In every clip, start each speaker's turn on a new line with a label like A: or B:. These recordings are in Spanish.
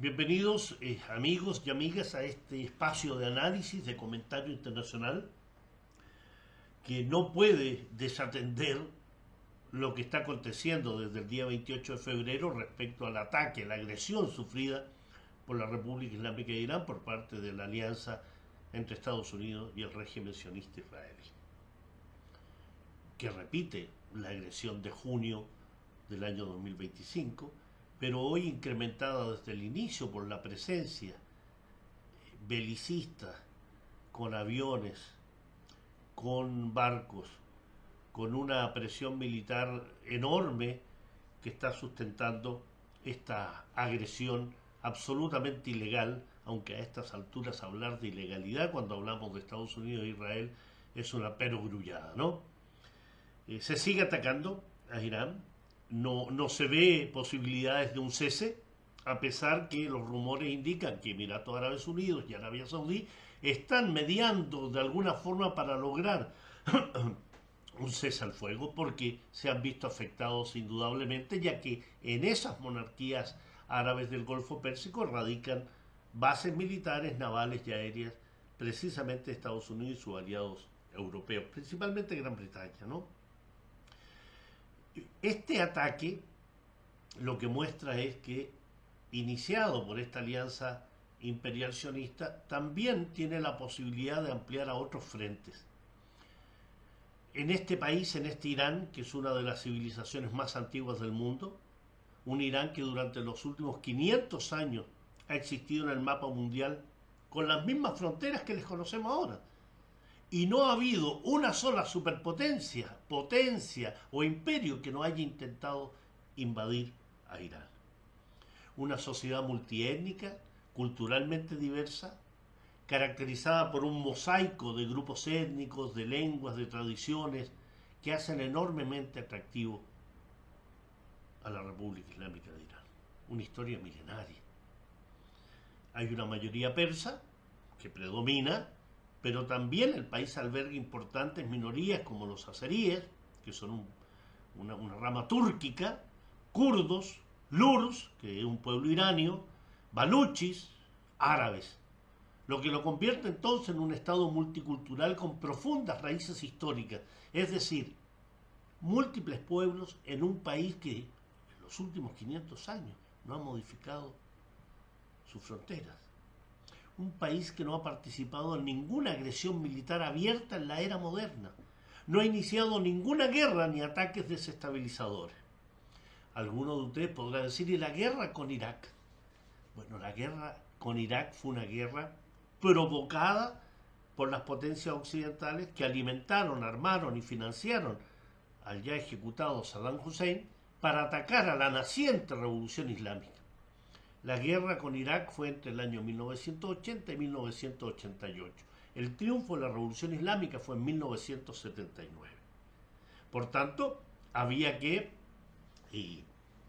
A: Bienvenidos amigos y amigas a este espacio de análisis, de comentario internacional, que no puede desatender lo que está aconteciendo desde el día 28 de febrero respecto al ataque, la agresión sufrida por la República Islámica de Irán por parte de la alianza entre Estados Unidos y el régimen sionista israelí, que repite la agresión de junio del año 2025, pero hoy incrementada desde el inicio por la presencia belicista, con aviones, con barcos, con una presión militar enorme que está sustentando esta agresión absolutamente ilegal, aunque a estas alturas hablar de ilegalidad cuando hablamos de Estados Unidos e Israel es una perogrullada, ¿no? Se sigue atacando a Irán, no se ve posibilidades de un cese, a pesar que los rumores indican que Emiratos Árabes Unidos y Arabia Saudí están mediando de alguna forma para lograr un cese al fuego, porque se han visto afectados indudablemente, ya que en esas monarquías árabes del Golfo Pérsico radican bases militares, navales y aéreas, precisamente de Estados Unidos y sus aliados europeos, principalmente Gran Bretaña, ¿no? Este ataque lo que muestra es que, iniciado por esta alianza imperial sionista, también tiene la posibilidad de ampliar a otros frentes. En este país, en este Irán, que es una de las civilizaciones más antiguas del mundo, un Irán que durante los últimos 500 años ha existido en el mapa mundial con las mismas fronteras que les conocemos ahora. Y no ha habido una sola superpotencia, potencia o imperio que no haya intentado invadir a Irán. Una sociedad multiétnica, culturalmente diversa, caracterizada por un mosaico de grupos étnicos, de lenguas, de tradiciones, que hacen enormemente atractivo a la República Islámica de Irán. Una historia milenaria. Hay una mayoría persa que predomina, pero también el país alberga importantes minorías como los azeríes, que son una rama túrquica, kurdos, lurs, que es un pueblo iranio, baluchis, árabes, lo que lo convierte entonces en un estado multicultural con profundas raíces históricas, es decir, múltiples pueblos en un país que en los últimos 500 años no ha modificado sus fronteras. Un país que no ha participado en ninguna agresión militar abierta en la era moderna. No ha iniciado ninguna guerra ni ataques desestabilizadores. Alguno de ustedes podrá decir, ¿y la guerra con Irak? Bueno, la guerra con Irak fue una guerra provocada por las potencias occidentales que alimentaron, armaron y financiaron al ya ejecutado Saddam Hussein para atacar a la naciente revolución islámica. La guerra con Irak fue entre el año 1980 y 1988. El triunfo de la Revolución Islámica fue en 1979. Por tanto, había que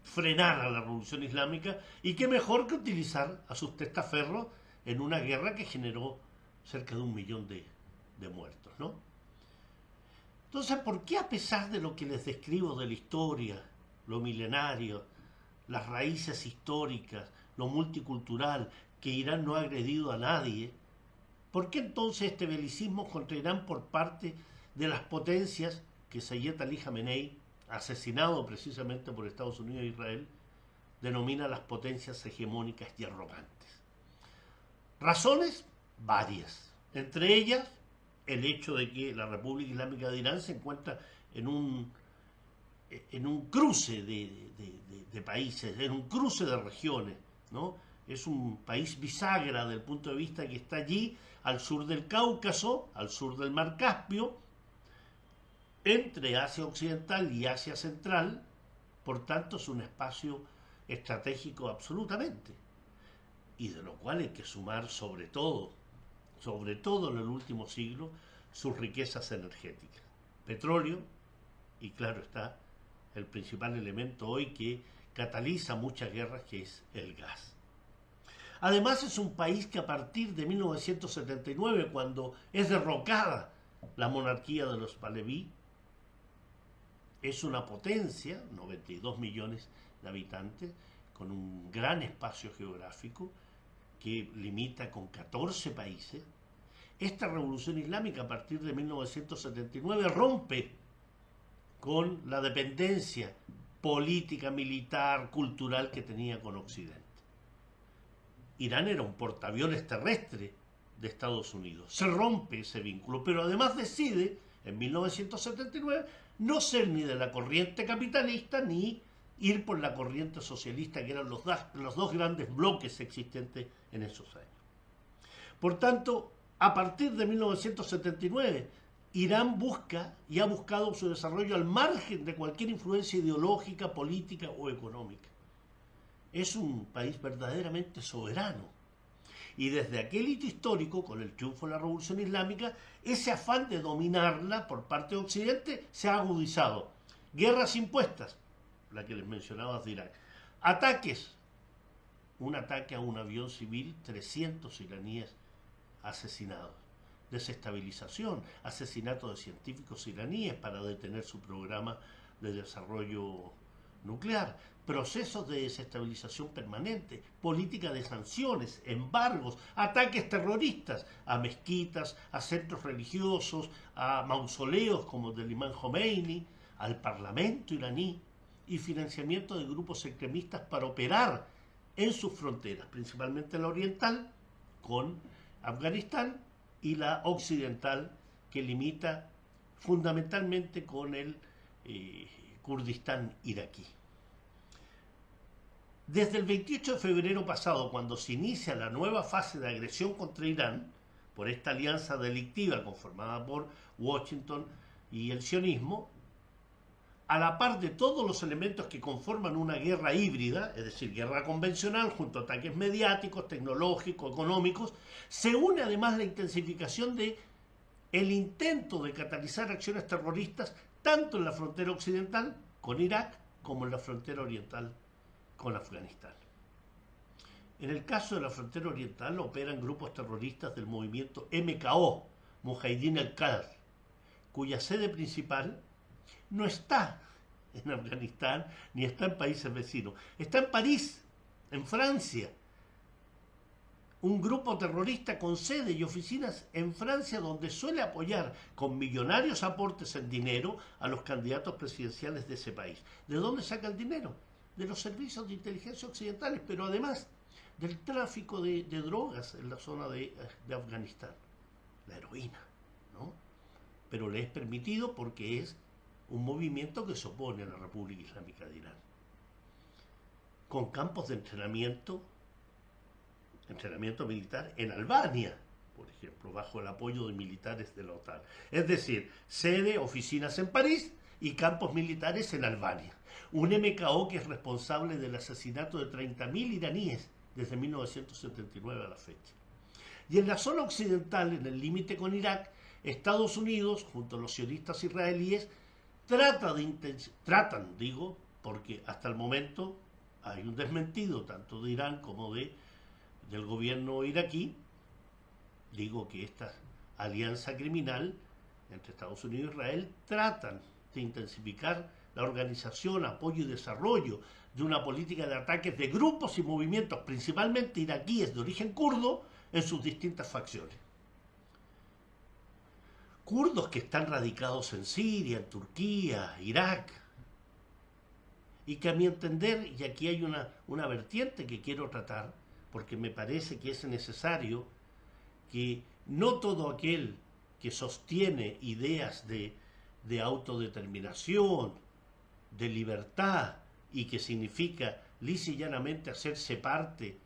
A: frenar a la Revolución Islámica, y qué mejor que utilizar a sus testaferros en una guerra que generó cerca de 1 millón de muertos, ¿no? Entonces, ¿por qué, a pesar de lo que les describo de la historia, lo milenario, las raíces históricas, lo multicultural, que Irán no ha agredido a nadie, ¿por qué entonces este belicismo contra Irán por parte de las potencias que Seyed Ali Jamenei, asesinado precisamente por Estados Unidos e Israel, denomina las potencias hegemónicas y arrogantes? Razones varias, entre ellas el hecho de que la República Islámica de Irán se encuentra en un cruce de países, en un cruce de regiones, ¿no? Es un país bisagra del punto de vista que está allí al sur del Cáucaso, al sur del Mar Caspio, entre Asia Occidental y Asia Central. Por tanto, es un espacio estratégico absolutamente, y de lo cual hay que sumar sobre todo en el último siglo, sus riquezas energéticas, petróleo y, claro está, el principal elemento hoy que cataliza muchas guerras, que es el gas. Además, es un país que a partir de 1979, cuando es derrocada la monarquía de los Paleví, es una potencia, 92 millones de habitantes, con un gran espacio geográfico que limita con 14 países. Esta revolución islámica a partir de 1979 rompe con la dependencia política, militar, cultural que tenía con Occidente. Irán era un portaaviones terrestre de Estados Unidos. Se rompe ese vínculo, pero además decide, en 1979, no ser ni de la corriente capitalista ni ir por la corriente socialista, que eran los dos grandes bloques existentes en esos años. Por tanto, a partir de 1979, Irán busca y ha buscado su desarrollo al margen de cualquier influencia ideológica, política o económica. Es un país verdaderamente soberano. Y desde aquel hito histórico, con el triunfo de la Revolución Islámica, ese afán de dominarla por parte de Occidente se ha agudizado. Guerras impuestas, la que les mencionaba de Irak. Ataques, un ataque a un avión civil, 300 iraníes asesinados. Desestabilización, asesinato de científicos iraníes para detener su programa de desarrollo nuclear, procesos de desestabilización permanente, política de sanciones, embargos, ataques terroristas a mezquitas, a centros religiosos, a mausoleos como el del imán Khomeini, al parlamento iraní y financiamiento de grupos extremistas para operar en sus fronteras, principalmente la oriental con Afganistán y la occidental que limita fundamentalmente con el Kurdistán iraquí. Desde el 28 de febrero pasado, cuando se inicia la nueva fase de agresión contra Irán, por esta alianza delictiva conformada por Washington y el sionismo, a la par de todos los elementos que conforman una guerra híbrida, es decir, guerra convencional, junto a ataques mediáticos, tecnológicos, económicos, se une además la intensificación de el intento de catalizar acciones terroristas tanto en la frontera occidental con Irak como en la frontera oriental con Afganistán. En el caso de la frontera oriental operan grupos terroristas del movimiento MKO, Mujahidin al-Qadr, cuya sede principal no está en Afganistán ni está en países vecinos, está en París, en Francia. Un grupo terrorista con sede y oficinas en Francia, donde suele apoyar con millonarios aportes en dinero a los candidatos presidenciales de ese país. ¿De dónde saca el dinero? De los servicios de inteligencia occidentales, pero además del tráfico de drogas en la zona de Afganistán. La heroína, ¿no? Pero le es permitido porque es un movimiento que se opone a la República Islámica de Irán. Con campos de entrenamiento militar en Albania, por ejemplo, bajo el apoyo de militares de la OTAN. Es decir, sede, oficinas en París y campos militares en Albania. Un MKO que es responsable del asesinato de 30.000 iraníes desde 1979 a la fecha. Y en la zona occidental, en el límite con Irak, Estados Unidos, junto a los sionistas israelíes, tratan, porque hasta el momento hay un desmentido tanto de Irán como del gobierno iraquí, que esta alianza criminal entre Estados Unidos e Israel tratan de intensificar la organización, apoyo y desarrollo de una política de ataques de grupos y movimientos, principalmente iraquíes de origen kurdo, en sus distintas facciones. Kurdos que están radicados en Siria, en Turquía, Irak, y que a mi entender, y aquí hay una vertiente que quiero tratar, porque me parece que es necesario que no todo aquel que sostiene ideas de autodeterminación, de libertad, y que significa lisa y llanamente hacerse parte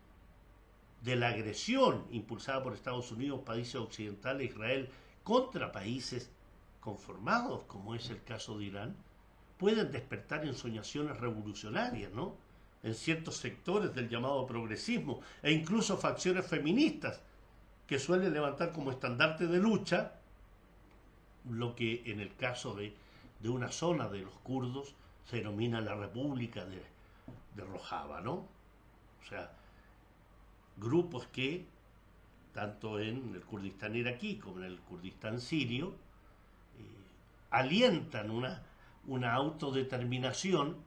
A: de la agresión impulsada por Estados Unidos, países occidentales, Israel, contra países conformados, como es el caso de Irán, pueden despertar ensoñaciones revolucionarias, ¿no? En ciertos sectores del llamado progresismo, e incluso facciones feministas, que suelen levantar como estandarte de lucha lo que en el caso de una zona de los kurdos se denomina la República de Rojava, ¿no? O sea, grupos que, tanto en el Kurdistán iraquí como en el Kurdistán sirio, alientan una autodeterminación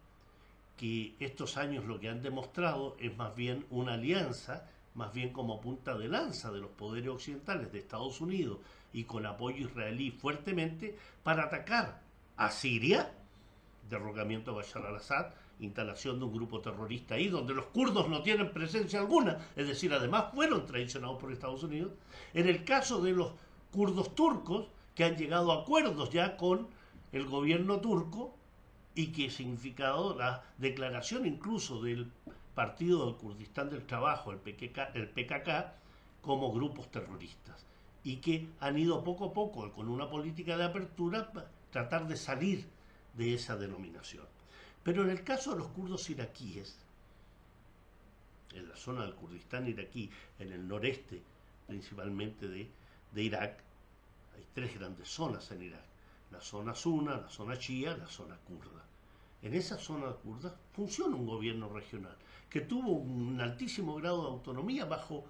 A: que estos años lo que han demostrado es más bien una alianza, más bien como punta de lanza de los poderes occidentales de Estados Unidos y con apoyo israelí fuertemente para atacar a Siria, derrocamiento de Bashar al-Assad, instalación de un grupo terrorista ahí donde los kurdos no tienen presencia alguna, es decir, además fueron traicionados por Estados Unidos. En el caso de los kurdos turcos, que han llegado a acuerdos ya con el gobierno turco y que ha significado la declaración incluso del Partido del Kurdistán del Trabajo, el PKK, como grupos terroristas, y que han ido poco a poco con una política de apertura para tratar de salir de esa denominación. Pero en el caso de los kurdos iraquíes, en la zona del Kurdistán iraquí, en el noreste principalmente de Irak, hay tres grandes zonas en Irak: la zona sunna, la zona shia, la zona kurda. En esa zona kurda funciona un gobierno regional que tuvo un altísimo grado de autonomía bajo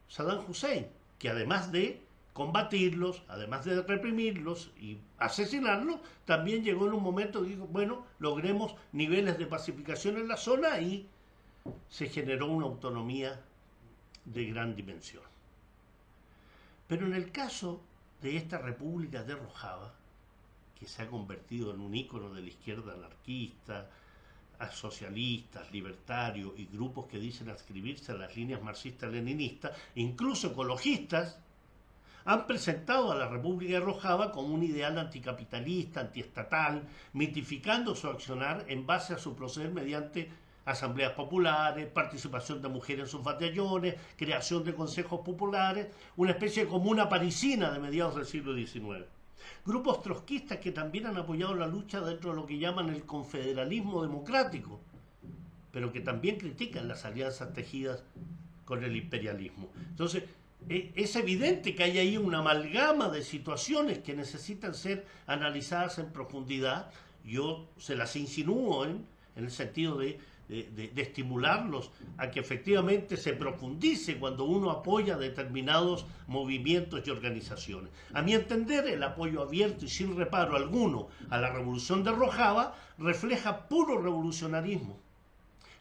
A: Saddam Hussein, que además de combatirlos, además de reprimirlos y asesinarlos, también llegó en un momento que dijo, bueno, logremos niveles de pacificación en la zona, y se generó una autonomía de gran dimensión. Pero en el caso de esta república de Rojava, que se ha convertido en un ícono de la izquierda anarquista, a socialistas, libertarios y grupos que dicen adscribirse a las líneas marxistas-leninistas, incluso ecologistas, han presentado a la República de Rojava como un ideal anticapitalista, antiestatal, mitificando su accionar en base a su proceder mediante asambleas populares, participación de mujeres en sus batallones, creación de consejos populares, una especie de comuna parisina de mediados del siglo XIX. Grupos trotskistas que también han apoyado la lucha dentro de lo que llaman el confederalismo democrático, pero que también critican las alianzas tejidas con el imperialismo. Entonces, es evidente que hay ahí una amalgama de situaciones que necesitan ser analizadas en profundidad. Yo se las insinúo en el sentido de estimularlos a que efectivamente se profundice cuando uno apoya determinados movimientos y organizaciones. A mi entender, el apoyo abierto y sin reparo alguno a la revolución de Rojava refleja puro revolucionarismo,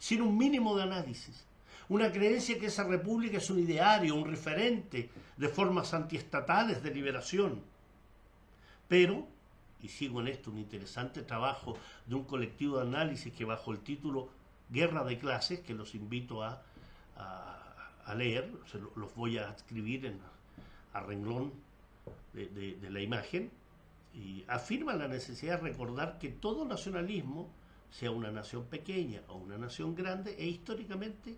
A: sin un mínimo de análisis. Una creencia que esa república es un ideario, un referente de formas antiestatales de liberación. Pero, y sigo en esto, un interesante trabajo de un colectivo de análisis que bajo el título Guerra de Clases, que los invito a leer, los voy a escribir a renglón de la imagen, y afirma la necesidad de recordar que todo nacionalismo, sea una nación pequeña o una nación grande, es históricamente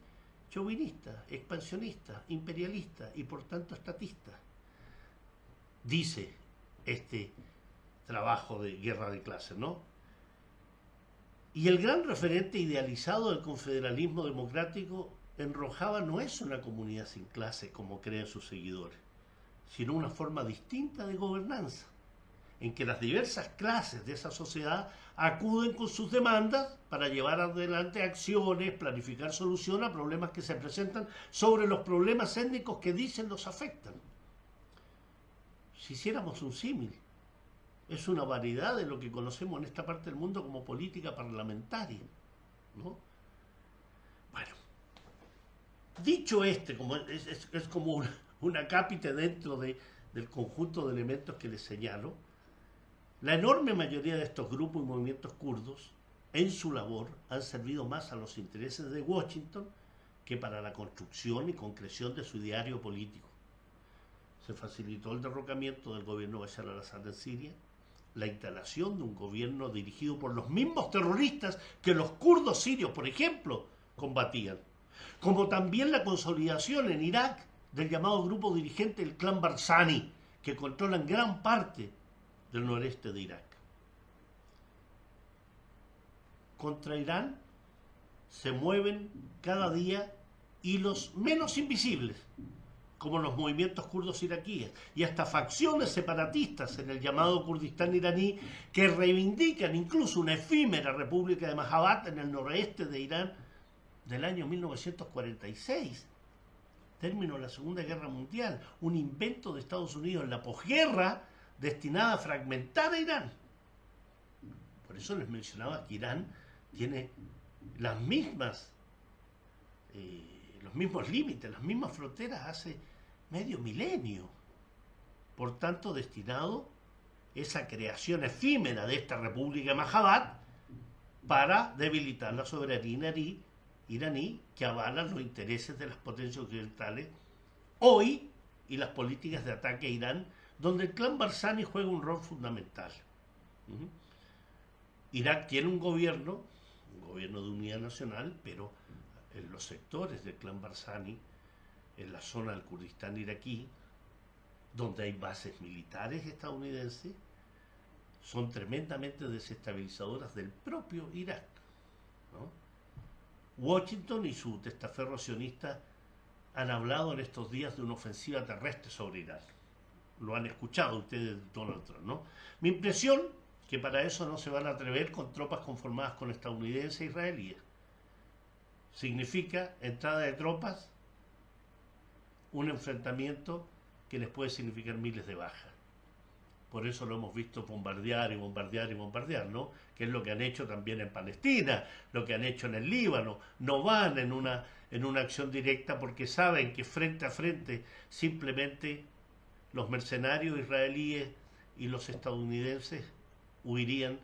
A: chauvinista, expansionista, imperialista y por tanto estatista. Dice este trabajo de Guerra de Clases, ¿no? Y el gran referente idealizado del confederalismo democrático en Rojava no es una comunidad sin clases como creen sus seguidores, sino una forma distinta de gobernanza, en que las diversas clases de esa sociedad acuden con sus demandas para llevar adelante acciones, planificar solución a problemas que se presentan sobre los problemas étnicos que dicen los afectan. Si hiciéramos un símil, es una variedad de lo que conocemos en esta parte del mundo como política parlamentaria, ¿no? Bueno, dicho como es como un acápite dentro del conjunto de elementos que les señalo, la enorme mayoría de estos grupos y movimientos kurdos, en su labor, han servido más a los intereses de Washington que para la construcción y concreción de su ideario político. Se facilitó el derrocamiento del gobierno de Bashar al-Assad en Siria, la instalación de un gobierno dirigido por los mismos terroristas que los kurdos sirios, por ejemplo, combatían, como también la consolidación en Irak del llamado grupo dirigente del clan Barzani, que controlan gran parte del noreste de Irak. Contra Irán se mueven cada día hilos menos invisibles, como los movimientos kurdos iraquíes, y hasta facciones separatistas en el llamado Kurdistán iraní que reivindican incluso una efímera república de Mahabad en el noroeste de Irán del año 1946, término de la Segunda Guerra Mundial, un invento de Estados Unidos en la posguerra destinada a fragmentar a Irán. Por eso les mencionaba que Irán tiene las mismas, los mismos límites, las mismas fronteras hace medio milenio. Por tanto, destinado esa creación efímera de esta República Mahabat para debilitar la soberanía iraní que avalan los intereses de las potencias occidentales hoy y las políticas de ataque a Irán, donde el clan Barzani juega un rol fundamental. Irak tiene un gobierno de unidad nacional, pero en los sectores del clan Barzani, en la zona del Kurdistán iraquí, donde hay bases militares estadounidenses, son tremendamente desestabilizadoras del propio Irak, ¿no? Washington y su testaferro sionista han hablado en estos días de una ofensiva terrestre sobre Irán. Lo han escuchado ustedes, Donald Trump, ¿no? Mi impresión, que para eso no se van a atrever con tropas conformadas con estadounidenses e israelíes. Significa entrada de tropas, un enfrentamiento que les puede significar miles de bajas. Por eso lo hemos visto bombardear y bombardear y bombardear, ¿no? Que es lo que han hecho también en Palestina, lo que han hecho en el Líbano. No van en una acción directa porque saben que frente a frente simplemente los mercenarios israelíes y los estadounidenses huirían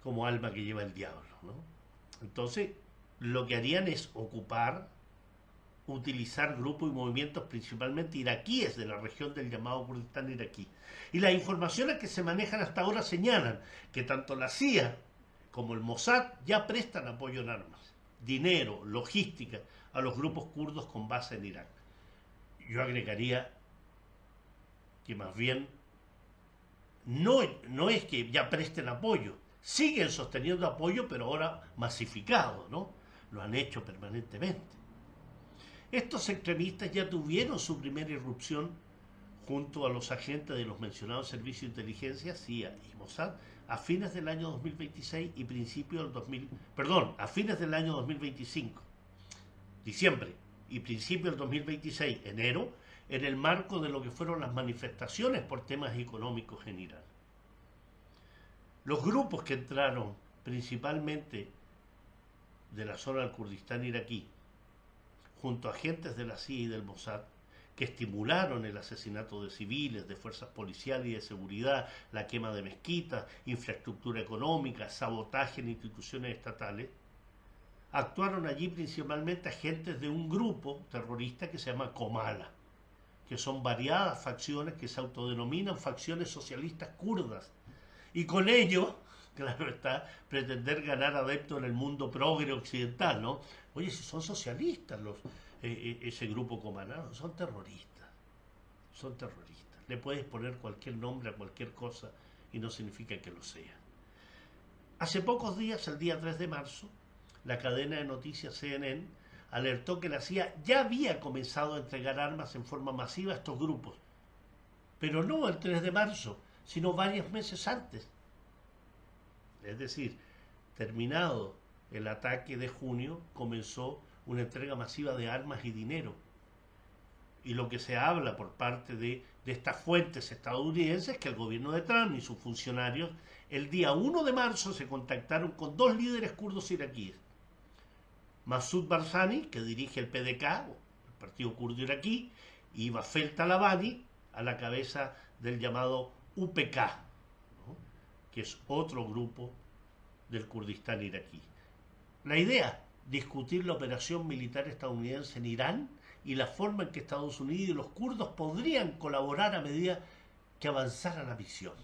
A: como alma que lleva el diablo, ¿no? Entonces, lo que harían es utilizar grupos y movimientos principalmente iraquíes de la región del llamado Kurdistán iraquí. Y las informaciones que se manejan hasta ahora señalan que tanto la CIA como el Mossad ya prestan apoyo en armas, dinero, logística a los grupos kurdos con base en Irak. Yo agregaría que más bien no es que ya presten apoyo, siguen sosteniendo apoyo, pero ahora masificado, ¿no? Lo han hecho permanentemente. Estos extremistas ya tuvieron su primera irrupción junto a los agentes de los mencionados servicios de inteligencia, CIA y Mossad, a fines del año 2026 y a fines del año 2025, diciembre, y principio del 2026, enero, en el marco de lo que fueron las manifestaciones por temas económicos en Irán. Los grupos que entraron principalmente de la zona del Kurdistán iraquí, junto a agentes de la CIA y del Mossad, que estimularon el asesinato de civiles, de fuerzas policiales y de seguridad, la quema de mezquitas, infraestructura económica, sabotaje en instituciones estatales, actuaron allí principalmente agentes de un grupo terrorista que se llama Comala, que son variadas facciones que se autodenominan facciones socialistas kurdas, y con ello, claro está, pretender ganar adeptos en el mundo progre occidental, ¿no? Oye, si son socialistas ese grupo Comala, son terroristas, le puedes poner cualquier nombre a cualquier cosa y no significa que lo sea. Hace pocos días, el día 3 de marzo, la cadena de noticias CNN alertó que la CIA ya había comenzado a entregar armas en forma masiva a estos grupos, pero no el 3 de marzo, sino varios meses antes. Es decir, terminado el ataque de junio, comenzó una entrega masiva de armas y dinero. Y lo que se habla por parte de estas fuentes estadounidenses es que el gobierno de Trump y sus funcionarios el día 1 de marzo se contactaron con dos líderes kurdos iraquíes. Masoud Barzani, que dirige el PDK, el Partido Kurdo Iraquí, y Wafel Talabani, a la cabeza del llamado UPK, ¿no? Que es otro grupo del Kurdistán iraquí. La idea, discutir la operación militar estadounidense en Irán y la forma en que Estados Unidos y los kurdos podrían colaborar a medida que avanzara la misión.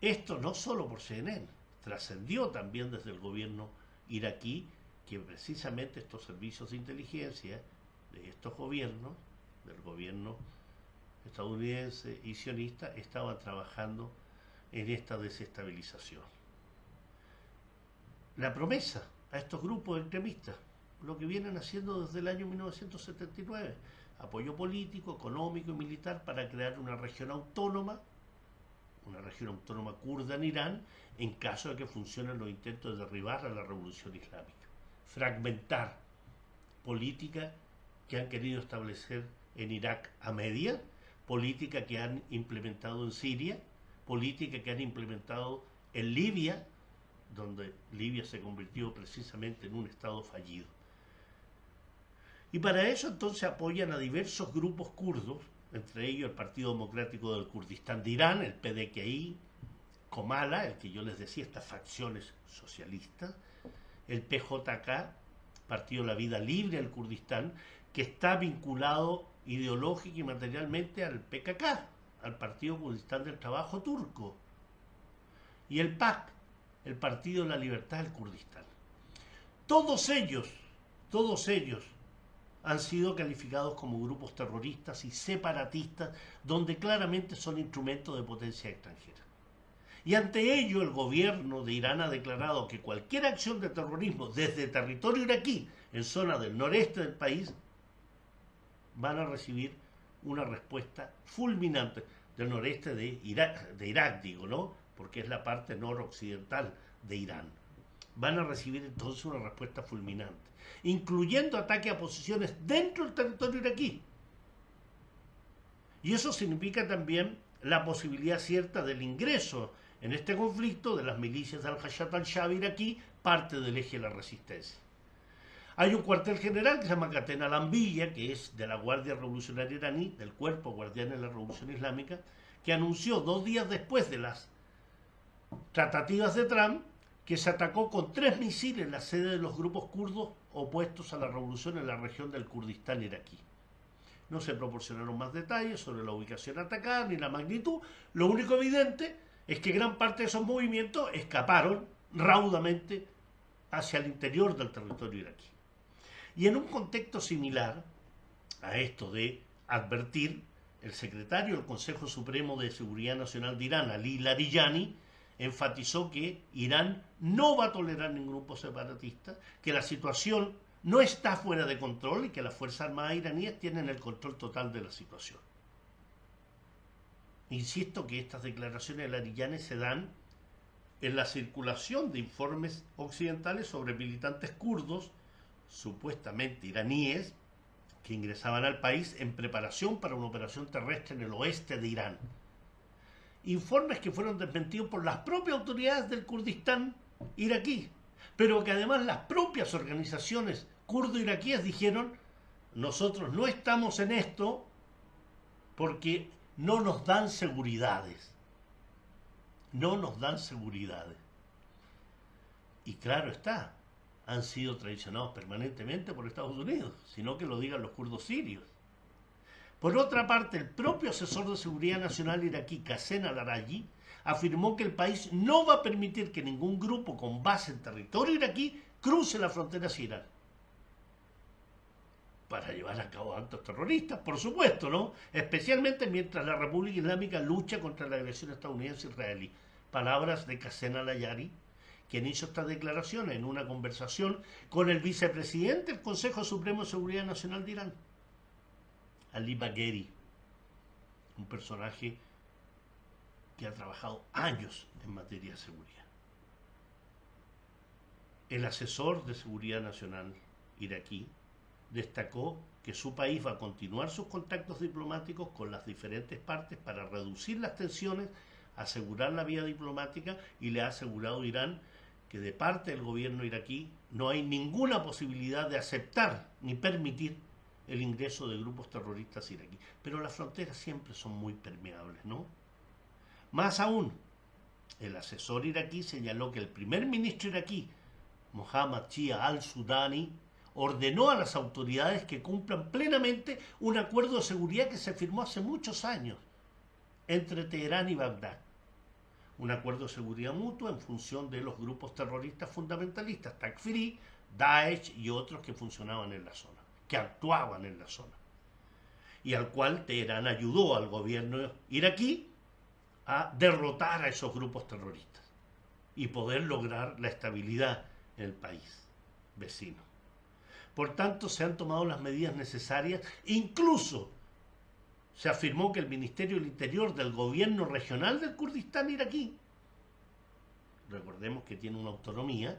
A: Esto no solo por CNN, trascendió también desde el gobierno iraquí, que precisamente estos servicios de inteligencia de estos gobiernos, del gobierno estadounidense y sionista, estaban trabajando en esta desestabilización. La promesa a estos grupos extremistas, lo que vienen haciendo desde el año 1979, apoyo político, económico y militar para crear una región autónoma kurda en Irán, en caso de que funcionen los intentos de derribar a la revolución islámica. Fragmentar política que han querido establecer en Irak a media, política que han implementado en Siria, política que han implementado en Libia, donde Libia se convirtió precisamente en un estado fallido. Y para eso entonces apoyan a diversos grupos kurdos, entre ellos el Partido Democrático del Kurdistán de Irán, el PDKI, Komala, el que yo les decía, estas facciones socialistas, el PJK, Partido de la Vida Libre del Kurdistán, que está vinculado ideológica y materialmente al PKK, al Partido Kurdistán del Trabajo turco, y el PAK, el Partido de la Libertad del Kurdistán. Todos ellos han sido calificados como grupos terroristas y separatistas, donde claramente son instrumentos de potencia extranjera. Y ante ello el gobierno de Irán ha declarado que cualquier acción de terrorismo desde el territorio iraquí, en zona del noreste del país, van a recibir una respuesta fulminante del noreste de Irak, digo, ¿no? Porque es la parte noroccidental de Irán. Van a recibir entonces una respuesta fulminante, incluyendo ataques a posiciones dentro del territorio iraquí. Y eso significa también la posibilidad cierta del ingreso en este conflicto de las milicias de Al-Hayat al-Shaabi iraquí, parte del eje de la resistencia. Hay un cuartel general que se llama Katena Al-Anbiya, que es de la Guardia Revolucionaria iraní, del Cuerpo Guardián de la Revolución Islámica, que anunció 2 días después de las tratativas de Trump que se atacó con 3 misiles la sede de los grupos kurdos opuestos a la revolución en la región del Kurdistán iraquí. No se proporcionaron más detalles sobre la ubicación atacada ni la magnitud. Lo único evidente es que gran parte de esos movimientos escaparon raudamente hacia el interior del territorio iraquí. Y en un contexto similar a esto de advertir, el secretario del Consejo Supremo de Seguridad Nacional de Irán, Ali Larijani, enfatizó que Irán no va a tolerar ningún grupo separatista, que la situación no está fuera de control y que las Fuerzas Armadas iraníes tienen el control total de la situación. Insisto que estas declaraciones de Larijani se dan en la circulación de informes occidentales sobre militantes kurdos, supuestamente iraníes, que ingresaban al país en preparación para una operación terrestre en el oeste de Irán. Informes que fueron desmentidos por las propias autoridades del Kurdistán iraquí, pero que además las propias organizaciones kurdo-iraquíes dijeron: nosotros no estamos en esto porque no nos dan seguridades. No nos dan seguridades. Y claro está, han sido traicionados permanentemente por Estados Unidos, sino que lo digan los kurdos sirios. Por otra parte, el propio asesor de seguridad nacional iraquí, Qasem Al-Araji, afirmó que el país no va a permitir que ningún grupo con base en territorio iraquí cruce la frontera hacia Irán para llevar a cabo actos terroristas, por supuesto, ¿no? Especialmente mientras la República Islámica lucha contra la agresión estadounidense israelí. Palabras de Qasem Al-Araji, quien hizo estas declaraciones en una conversación con el vicepresidente del Consejo Supremo de Seguridad Nacional de Irán, Ali Bagheri, un personaje que ha trabajado años en materia de seguridad. El asesor de seguridad nacional iraquí destacó que su país va a continuar sus contactos diplomáticos con las diferentes partes para reducir las tensiones, asegurar la vía diplomática, y le ha asegurado a Irán que de parte del gobierno iraquí no hay ninguna posibilidad de aceptar ni permitir el ingreso de grupos terroristas iraquíes. Pero las fronteras siempre son muy permeables, ¿no? Más aún, el asesor iraquí señaló que el primer ministro iraquí, Mohammad Shia al-Sudani, ordenó a las autoridades que cumplan plenamente un acuerdo de seguridad que se firmó hace muchos años entre Teherán y Bagdad. Un acuerdo de seguridad mutua en función de los grupos terroristas fundamentalistas, Takfiri, Daesh y otros que funcionaban en la zona, que actuaban en la zona, y al cual Teherán ayudó al gobierno iraquí a derrotar a esos grupos terroristas y poder lograr la estabilidad en el país vecino. Por tanto, se han tomado las medidas necesarias. Incluso se afirmó que el Ministerio del Interior del gobierno regional del Kurdistán iraquí, recordemos que tiene una autonomía,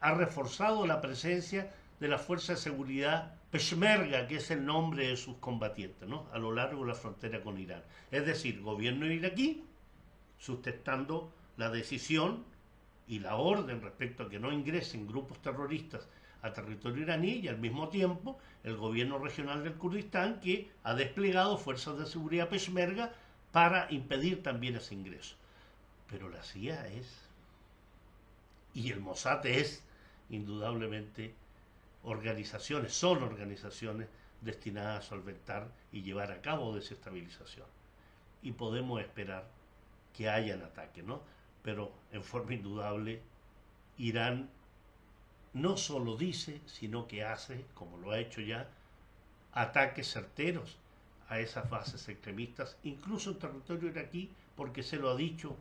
A: ha reforzado la presencia de la fuerza de seguridad Peshmerga, que es el nombre de sus combatientes, ¿no?, a lo largo de la frontera con Irán. Es decir, gobierno iraquí sustentando la decisión y la orden respecto a que no ingresen grupos terroristas a territorio iraní, y al mismo tiempo el gobierno regional del Kurdistán, que ha desplegado fuerzas de seguridad peshmerga para impedir también ese ingreso. Pero la CIA y el Mossad es indudablemente son organizaciones destinadas a solventar y llevar a cabo desestabilización. Y podemos esperar que hayan ataques, ¿no? Pero en forma indudable, Irán no solo dice, sino que hace, como lo ha hecho ya, ataques certeros a esas bases extremistas, incluso en territorio iraquí, porque se lo ha dicho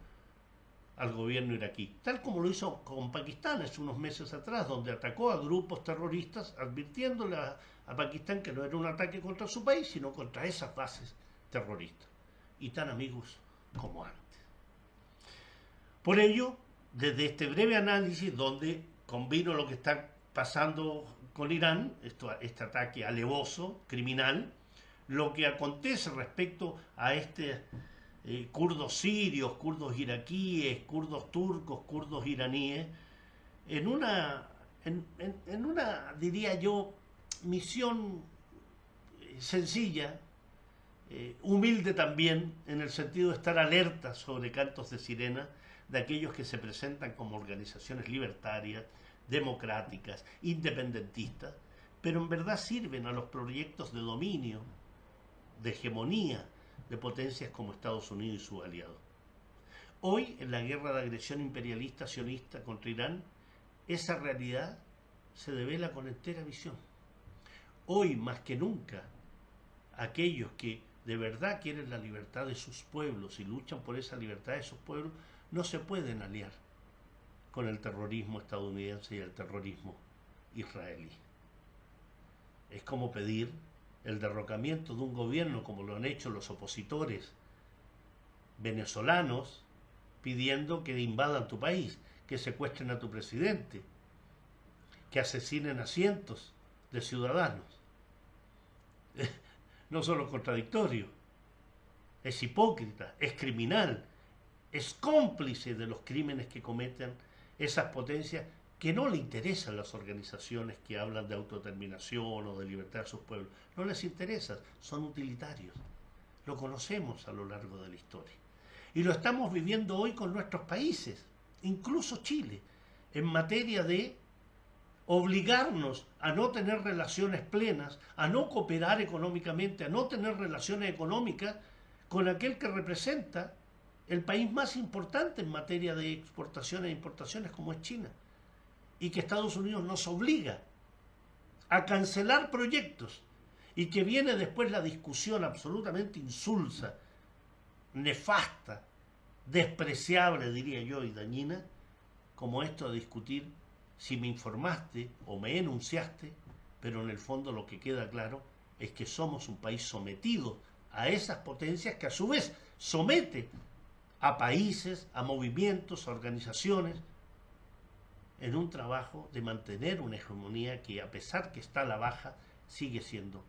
A: al gobierno iraquí, tal como lo hizo con Pakistán hace unos meses atrás, donde atacó a grupos terroristas, advirtiéndole a Pakistán que no era un ataque contra su país, sino contra esas bases terroristas, y tan amigos como antes. Por ello, desde este breve análisis, donde combino lo que está pasando con Irán, este ataque alevoso, criminal, lo que acontece respecto a kurdos sirios, kurdos iraquíes, kurdos turcos, kurdos iraníes, en una, diría yo, misión sencilla, humilde también, en el sentido de estar alerta sobre cantos de sirena de aquellos que se presentan como organizaciones libertarias, democráticas, independentistas, pero en verdad sirven a los proyectos de dominio, de hegemonía de potencias como Estados Unidos y sus aliados. Hoy, en la guerra de agresión imperialista sionista contra Irán, esa realidad se devela con entera visión. Hoy, más que nunca, aquellos que de verdad quieren la libertad de sus pueblos y luchan por esa libertad de sus pueblos, no se pueden aliar con el terrorismo estadounidense y el terrorismo israelí. Es como pedir el derrocamiento de un gobierno, como lo han hecho los opositores venezolanos, pidiendo que invadan tu país, que secuestren a tu presidente, que asesinen a cientos de ciudadanos. No solo es contradictorio, es hipócrita, es criminal, es cómplice de los crímenes que cometen esas potencias que no le interesan las organizaciones que hablan de autodeterminación o de libertad de sus pueblos. No les interesa, son utilitarios. Lo conocemos a lo largo de la historia. Y lo estamos viviendo hoy con nuestros países, incluso Chile, en materia de obligarnos a no tener relaciones plenas, a no cooperar económicamente, a no tener relaciones económicas con aquel que representa el país más importante en materia de exportaciones e importaciones, como es China, y que Estados Unidos nos obliga a cancelar proyectos, y que viene después la discusión absolutamente insulsa, nefasta, despreciable, diría yo, y dañina, como esto de discutir si me informaste o me enunciaste, pero en el fondo lo que queda claro es que somos un país sometido a esas potencias que a su vez somete a países, a movimientos, a organizaciones, en un trabajo de mantener una hegemonía que, a pesar que está a la baja, sigue siendo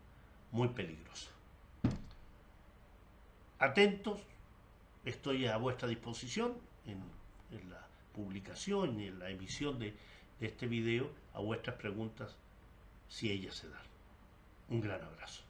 A: muy peligrosa. Atentos, estoy a vuestra disposición en la publicación y en la emisión de este video, a vuestras preguntas, si ellas se dan. Un gran abrazo.